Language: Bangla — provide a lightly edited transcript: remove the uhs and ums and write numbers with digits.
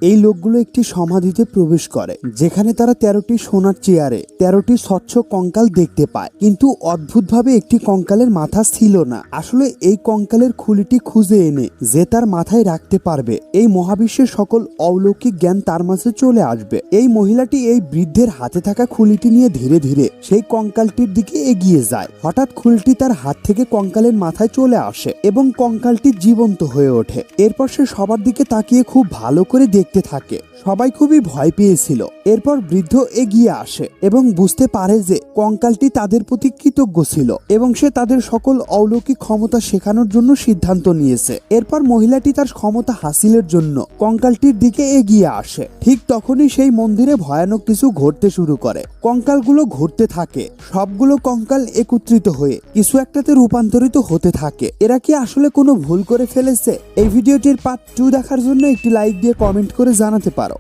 এই লোকগুলো একটি সমাধিতে প্রবেশ করে, যেখানে তারা 13টি সোনার চেয়ারে 13টি স্বচ্ছ কঙ্কাল দেখতে পায়। কিন্তু অদ্ভুতভাবে একটি কঙ্কালের মাথা ছিল না। আসলে এই কঙ্কালের খুলিটি খুঁজে এনে যে তার মাথায় রাখতে পারবে, এই মহাবিশ্বের সকল অলৌকিক জ্ঞান তার মাঝে চলে আসবে। এই মহিলাটি এই বৃদ্ধের হাতে থাকা খুলিটি নিয়ে ধীরে ধীরে সেই কঙ্কালটির দিকে এগিয়ে যায়। হঠাৎ খুলিটি তার হাত থেকে কঙ্কালের মাথায় চলে আসে এবং কঙ্কালটি জীবন্ত হয়ে ওঠে। এরপর সে সবার দিকে তাকিয়ে খুব ভালো করে দেখতে থাকে। সবাই খুবই ভয় পেয়েছিল। এরপর বৃদ্ধ এগিয়ে আসে এবং বুঝতে পারে যে কঙ্কালটি তাদের প্রতি কৃতজ্ঞ ছিল এবং সে তাদের সকল অলৌকিক ক্ষমতা শেখানোর জন্য সিদ্ধান্ত নিয়েছে। এরপর মহিলাটি তার ক্ষমতা হাসিলের জন্য কঙ্কালটির দিকে এগিয়ে আসে। ঠিক তখনই সেই মন্দিরে ভয়ানক কিছু ঘটতে শুরু করে। কঙ্কালগুলো ঘুরতে থাকে, সবগুলো কঙ্কাল একত্রিত হয়ে কিছু একটাতে রূপান্তরিত হতে থাকে। এরা কি আসলে কোনো ভুল করে ফেলেছে? এই ভিডিওটির পার্ট 2 দেখার জন্য একটি লাইক দিয়ে কমেন্ট করে জানাতে পারো।